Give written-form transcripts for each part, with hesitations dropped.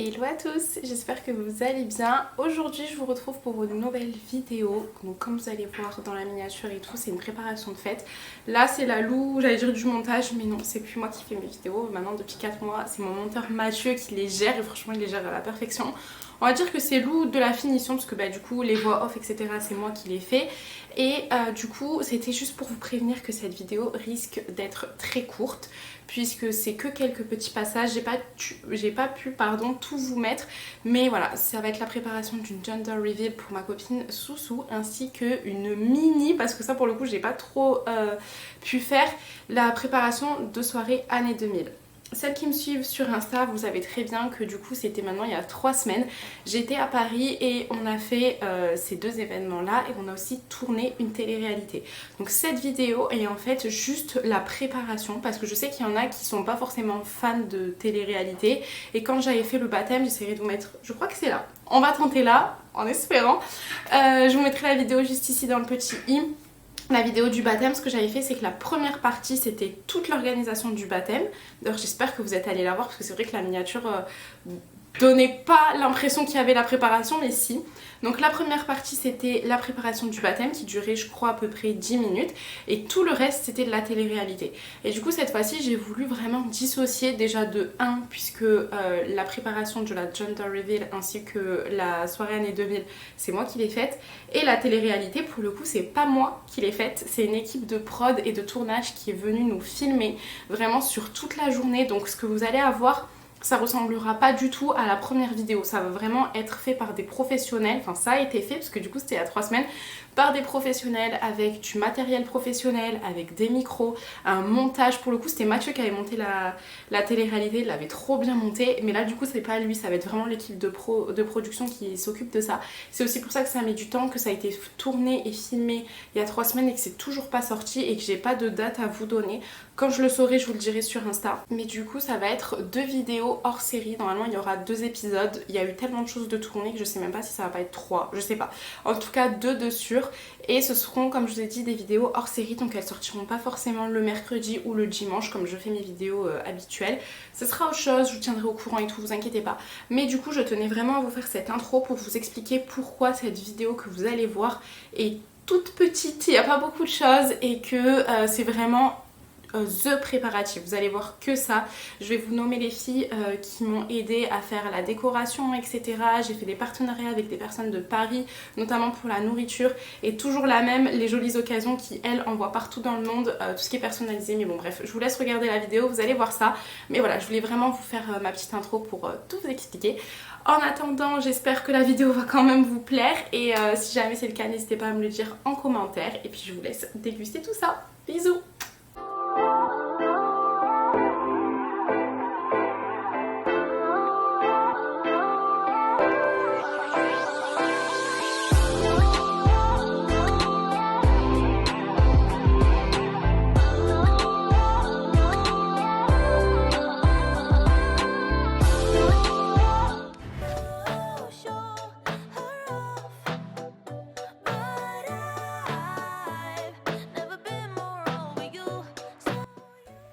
Hello à tous, j'espère que vous allez bien. Aujourd'hui je vous retrouve pour une nouvelle vidéo. Donc comme vous allez voir dans la miniature et tout, c'est une préparation de fête. Là c'est la Lou, j'allais dire du montage, mais non, c'est plus moi qui fais mes vidéos. Maintenant depuis 4 mois, c'est mon monteur Mathieu qui les gère et franchement il les gère à la perfection. On va dire que c'est Lou de la finition parce que du coup les voix off etc c'est moi qui les fais. Et du coup c'était juste pour vous prévenir que cette vidéo risque d'être très courte puisque c'est que quelques petits passages. J'ai pas pu tout vous mettre, mais voilà, ça va être la préparation d'une gender reveal pour ma copine Soussou ainsi que une mini, parce que ça pour le coup j'ai pas trop pu faire, la préparation de soirée année 2000. Celles qui me suivent sur Insta, vous savez très bien que du coup c'était maintenant il y a 3 semaines. J'étais à Paris et on a fait ces deux événements là et on a aussi tourné une télé-réalité. Donc cette vidéo est en fait juste la préparation parce que je sais qu'il y en a qui sont pas forcément fans de télé-réalité. Et quand j'avais fait le baptême, j'essaierai de vous mettre, je crois que c'est là. On va tenter là en espérant. Je vous mettrai la vidéo juste ici dans le petit i. La vidéo du baptême, ce que j'avais fait, c'est que la première partie, c'était toute l'organisation du baptême. D'ailleurs, j'espère que vous êtes allés la voir, parce que c'est vrai que la miniature donnait pas l'impression qu'il y avait la préparation, mais si. Donc la première partie, c'était la préparation du baptême, qui durait, je crois, à peu près 10 minutes. Et tout le reste, c'était de la télé-réalité. Et du coup, cette fois-ci, j'ai voulu vraiment dissocier déjà de 1, puisque la préparation de la gender reveal, ainsi que la soirée année 2000, c'est moi qui l'ai faite. Et la télé-réalité, pour le coup, c'est pas moi qui l'ai faite, c'est une équipe de prod et de tournage qui est venue nous filmer vraiment sur toute la journée. Donc ce que vous allez avoir, ça ressemblera pas du tout à la première vidéo, ça va vraiment être fait par des professionnels, enfin ça a été fait parce que du coup c'était il y a 3 semaines, par des professionnels avec du matériel professionnel, avec des micros, un montage. Pour le coup c'était Mathieu qui avait monté la télé-réalité, il l'avait trop bien monté, mais là du coup c'est pas lui, ça va être vraiment l'équipe de production qui s'occupe de ça. C'est aussi pour ça que ça met du temps, que ça a été tourné et filmé il y a 3 semaines et que c'est toujours pas sorti et que j'ai pas de date à vous donner. Quand je le saurai, je vous le dirai sur Insta. Mais du coup, ça va être 2 vidéos hors série. Normalement, il y aura 2 épisodes. Il y a eu tellement de choses de tourner que je sais même pas si ça va pas être 3. Je sais pas. En tout cas, 2 de sûr. Et ce seront, comme je vous ai dit, des vidéos hors série. Donc elles sortiront pas forcément le mercredi ou le dimanche, comme je fais mes vidéos habituelles. Ce sera autre chose, je vous tiendrai au courant et tout, vous inquiétez pas. Mais du coup, je tenais vraiment à vous faire cette intro pour vous expliquer pourquoi cette vidéo que vous allez voir est toute petite. Il n'y a pas beaucoup de choses et que c'est vraiment the préparatif, vous allez voir que ça. Je vais vous nommer les filles qui m'ont aidé à faire la décoration etc. J'ai fait des partenariats avec des personnes de Paris, notamment pour la nourriture, et toujours la même, les jolies occasions qui elles envoient partout dans le monde, tout ce qui est personnalisé. Mais bon bref, je vous laisse regarder la vidéo, vous allez voir ça. Mais voilà, je voulais vraiment vous faire ma petite intro pour tout vous expliquer. En attendant, j'espère que la vidéo va quand même vous plaire, et si jamais c'est le cas, n'hésitez pas à me le dire en commentaire, et puis je vous laisse déguster tout ça. Bisous.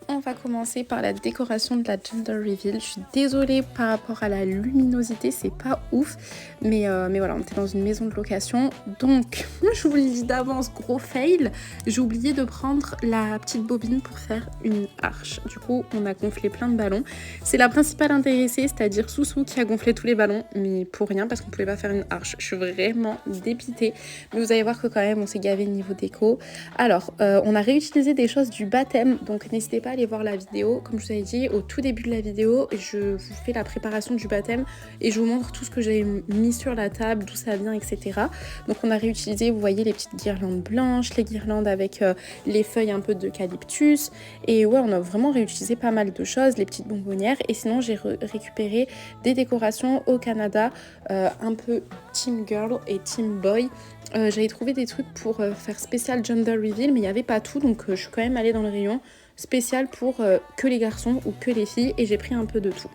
On va commencer par la décoration de la gender reveal. Je suis désolée par rapport à la luminosité, c'est pas ouf, mais voilà, on était dans une maison de location, donc je vous le dis d'avance, gros fail, j'ai oublié de prendre la petite bobine pour faire une arche. Du coup, on a gonflé plein de ballons. C'est la principale intéressée, c'est-à-dire Soussou, qui a gonflé tous les ballons, mais pour rien parce qu'on pouvait pas faire une arche. Je suis vraiment dépitée, mais vous allez voir que quand même on s'est gavé niveau déco. Alors, on a réutilisé des choses du baptême, donc n'hésitez pas à aller voir la vidéo. Comme je vous avais dit au tout début de la vidéo, je vous fais la préparation du baptême et je vous montre tout ce que j'ai mis sur la table, d'où ça vient, etc. Donc on a réutilisé, vous voyez, les petites guirlandes blanches, les guirlandes avec les feuilles un peu d'eucalyptus, et ouais, on a vraiment réutilisé pas mal de choses, les petites bonbonnières. Et sinon j'ai récupéré des décorations au Canada, un peu team girl et team boy. J'avais trouvé des trucs pour faire spécial gender reveal, mais il n'y avait pas tout, donc je suis quand même allée dans le rayon spécial pour que les garçons ou que les filles, et j'ai pris un peu de tout.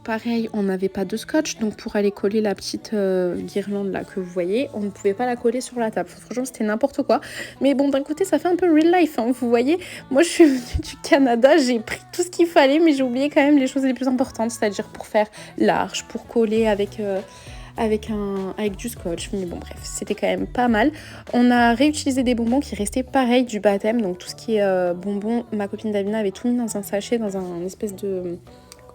pareil, on n'avait pas de scotch, donc pour aller coller la petite guirlande là que vous voyez, on ne pouvait pas la coller sur la table. Franchement, c'était n'importe quoi. Mais bon, d'un côté, ça fait un peu real life, hein, vous voyez. Moi, je suis venue du Canada, j'ai pris tout ce qu'il fallait, mais j'ai oublié quand même les choses les plus importantes, c'est-à-dire pour faire l'arche, pour coller avec du scotch. Mais bon, bref, c'était quand même pas mal. On a réutilisé des bonbons qui restaient pareil du baptême, donc tout ce qui est bonbons, ma copine Davina avait tout mis dans un sachet, dans un espèce de...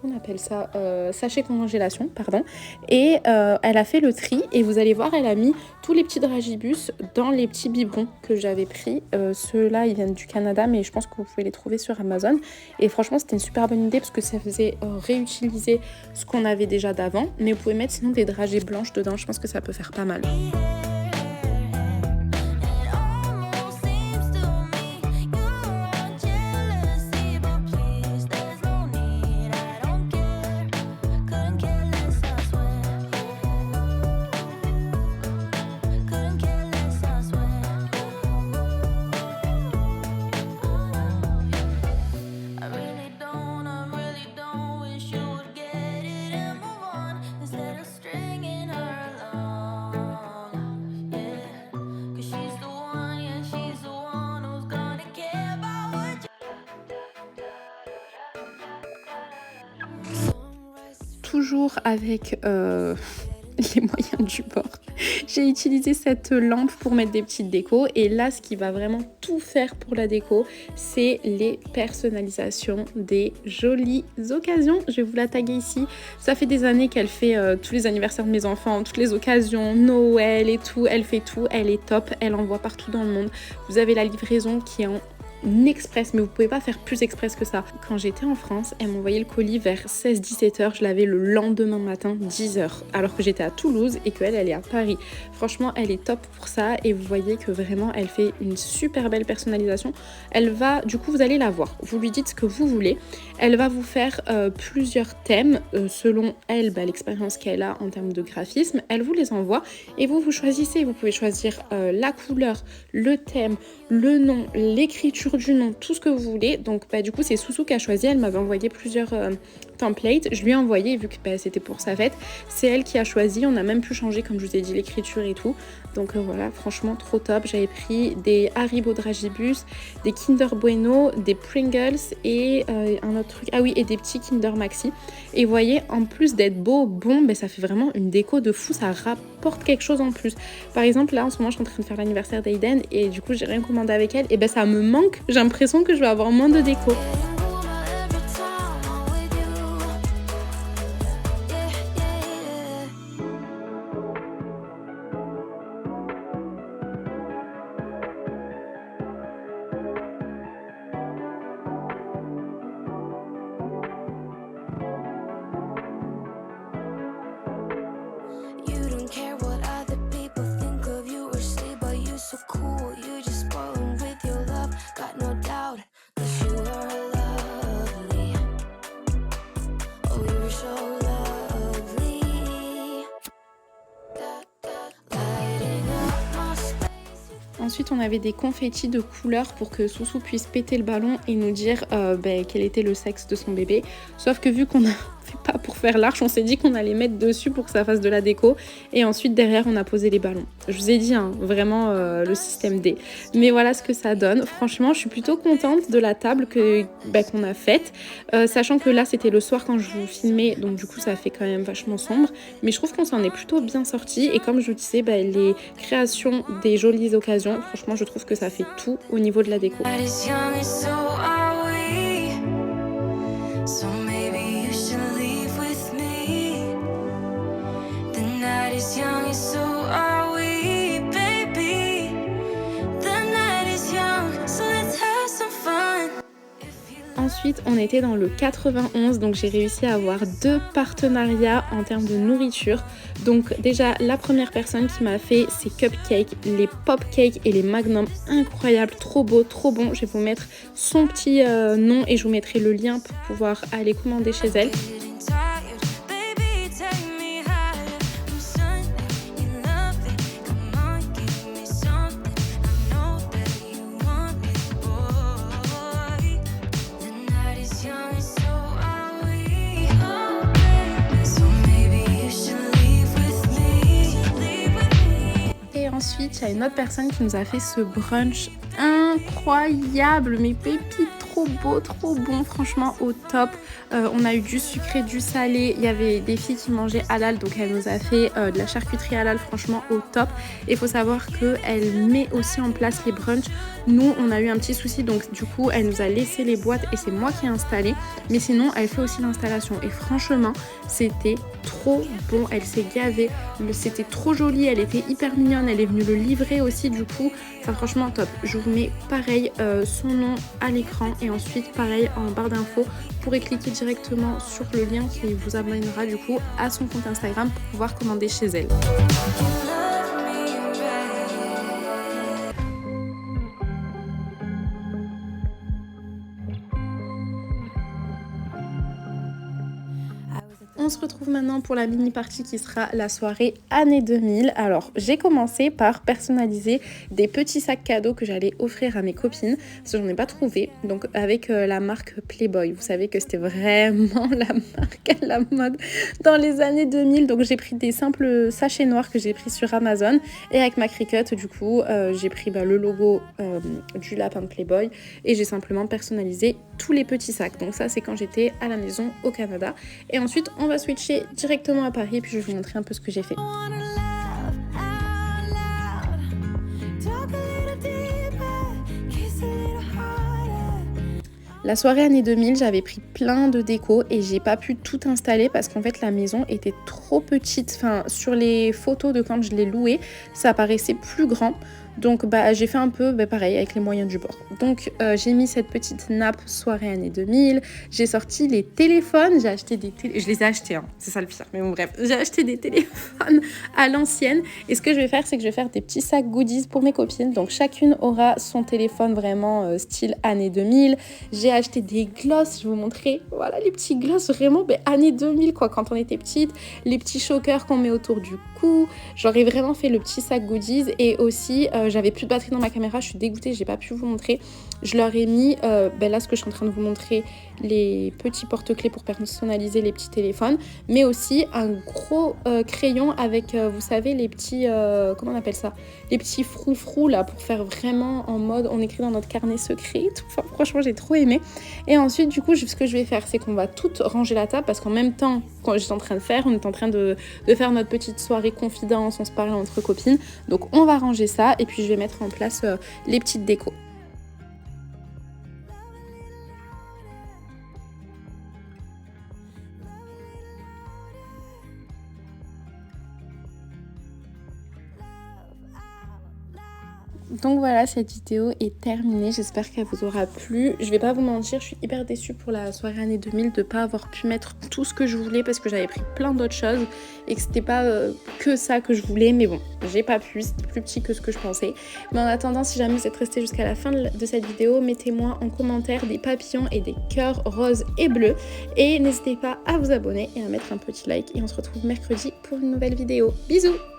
on appelle ça sachet congélation, pardon, et elle a fait le tri et vous allez voir, elle a mis tous les petits dragibus dans les petits biberons que j'avais pris. Ceux-là, ils viennent du Canada, mais je pense que vous pouvez les trouver sur Amazon. Et franchement, c'était une super bonne idée parce que ça faisait réutiliser ce qu'on avait déjà d'avant, mais vous pouvez mettre sinon des dragées blanches dedans, je pense que ça peut faire pas mal. Toujours avec les moyens du bord, j'ai utilisé cette lampe pour mettre des petites décos, et là ce qui va vraiment tout faire pour la déco, c'est les personnalisations des jolies occasions. Je vais vous la taguer ici. Ça fait des années qu'elle fait tous les anniversaires de mes enfants, toutes les occasions, Noël et tout, elle fait tout, elle est top, elle envoie partout dans le monde. Vous avez la livraison qui est en express, mais vous pouvez pas faire plus express que ça. Quand j'étais en France, elle m'envoyait le colis vers 16-17 h, je l'avais le lendemain matin 10 h, alors que j'étais à Toulouse et qu'elle elle est à Paris. Franchement, elle est top pour ça, et vous voyez que vraiment elle fait une super belle personnalisation. Elle va, du coup vous allez la voir, vous lui dites ce que vous voulez, elle va vous faire plusieurs thèmes selon elle, l'expérience qu'elle a en termes de graphisme, elle vous les envoie et vous choisissez. Vous pouvez choisir la couleur, le thème, le nom, l'écriture du nom, tout ce que vous voulez. Donc du coup c'est Soussou qui a choisi, elle m'avait envoyé plusieurs templates, je lui ai envoyé vu que c'était pour sa fête, c'est elle qui a choisi, on a même pu changer comme je vous ai dit l'écriture et tout. Donc voilà, franchement trop top. J'avais pris des Haribo Dragibus, des Kinder Bueno, des Pringles et un autre truc, ah oui, et des petits Kinder Maxi. Et vous voyez, en plus d'être beau, bon, ça fait vraiment une déco de fou, ça rapporte quelque chose en plus. Par exemple là en ce moment je suis en train de faire l'anniversaire d'Aiden et du coup j'ai rien commandé avec elle, et ça me manque, j'ai l'impression que je vais avoir moins de déco. Ensuite, on avait des confettis de couleurs pour que Soussou puisse péter le ballon et nous dire quel était le sexe de son bébé. Sauf que vu qu'on a fait pas pour faire l'arche, on s'est dit qu'on allait mettre dessus pour que ça fasse de la déco. Et ensuite, derrière, on a posé les ballons. Je vous ai dit, vraiment le système D. Mais voilà ce que ça donne. Franchement, je suis plutôt contente de la table qu'on a faite. Sachant que là, c'était le soir quand je vous filmais. Donc du coup, ça fait quand même vachement sombre. Mais je trouve qu'on s'en est plutôt bien sorti. Et comme je vous disais, les créations des jolies occasions, franchement, je trouve que ça fait tout au niveau de la déco. Ensuite, on était dans le 91, donc j'ai réussi à avoir 2 partenariats en termes de nourriture. Donc déjà, la première personne qui m'a fait ces cupcakes, les popcakes et les magnums, incroyables, trop beau, trop bon. Je vais vous mettre son petit nom et je vous mettrai le lien pour pouvoir aller commander chez elle. ensuite, il y a une autre personne qui nous a fait ce brunch incroyable, mais pépite, trop beau, trop bon, franchement au top. On a eu du sucré, du salé, il y avait des filles qui mangeaient halal, donc elle nous a fait de la charcuterie halal, franchement au top. Et il faut savoir qu'elle met aussi en place les brunchs. Nous, on a eu un petit souci, donc du coup, elle nous a laissé les boîtes et c'est moi qui ai installé. Mais sinon, elle fait aussi l'installation. Et franchement, c'était trop bon. Elle s'est gavée. C'était trop joli. Elle était hyper mignonne. Elle est venue le livrer aussi, du coup. Enfin, franchement, top. Je vous mets pareil son nom à l'écran et ensuite, pareil, en barre d'infos. Vous pourrez cliquer directement sur le lien qui vous amènera du coup à son compte Instagram pour pouvoir commander chez elle. On se retrouve maintenant pour la mini partie qui sera la soirée année 2000. Alors j'ai commencé par personnaliser des petits sacs cadeaux que j'allais offrir à mes copines parce que j'en ai pas trouvé. Donc avec la marque Playboy, vous savez que c'était vraiment la marque à la mode dans les années 2000. Donc j'ai pris des simples sachets noirs que j'ai pris sur Amazon et avec ma Cricut du coup j'ai pris le logo du lapin de Playboy et j'ai simplement personnalisé tous les petits sacs. Donc ça c'est quand j'étais à la maison au Canada et ensuite on va switcher directement à Paris et puis je vais vous montrer un peu ce que j'ai fait. La soirée année 2000, j'avais pris plein de déco et j'ai pas pu tout installer parce qu'en fait la maison était trop petite. Enfin, sur les photos de quand je l'ai louée, ça paraissait plus grand. Donc j'ai fait un peu pareil avec les moyens du bord. Donc j'ai mis cette petite nappe soirée année 2000. J'ai sorti les téléphones. J'ai acheté des téléphones. Je les ai achetés, hein. C'est ça le pire. Mais bon bref, j'ai acheté des téléphones à l'ancienne. Et ce que je vais faire, c'est que je vais faire des petits sacs goodies pour mes copines. Donc chacune aura son téléphone vraiment style année 2000. J'ai acheté des glosses. Je vais vous montrer. Voilà les petits glosses vraiment année 2000 quoi. Quand on était petite. Les petits chokers qu'on met autour du cou. J'aurais vraiment fait le petit sac goodies. Et aussi j'avais plus de batterie dans ma caméra, je suis dégoûtée, j'ai pas pu vous montrer. Je leur ai mis, là ce que je suis en train de vous montrer, les petits porte-clés pour personnaliser les petits téléphones, mais aussi un gros crayon avec, vous savez, les petits, comment on appelle ça, les petits froufrous là, pour faire vraiment en mode, on écrit dans notre carnet secret et tout. Enfin, franchement, j'ai trop aimé. Et ensuite, du coup, ce que je vais faire, c'est qu'on va toutes ranger la table, parce qu'en même temps, quand j'étais en train de faire, on est en train de faire notre petite soirée confidence, on se parle entre copines. Donc, on va ranger ça, et puis je vais mettre en place les petites décos. Donc voilà, cette vidéo est terminée, j'espère qu'elle vous aura plu. Je vais pas vous mentir, je suis hyper déçue pour la soirée année 2000 de pas avoir pu mettre tout ce que je voulais parce que j'avais pris plein d'autres choses et que c'était pas que ça que je voulais, mais bon, j'ai pas pu, c'était plus petit que ce que je pensais. Mais en attendant, si jamais vous êtes resté jusqu'à la fin de cette vidéo, mettez-moi en commentaire des papillons et des cœurs roses et bleus et n'hésitez pas à vous abonner et à mettre un petit like et on se retrouve mercredi pour une nouvelle vidéo. Bisous!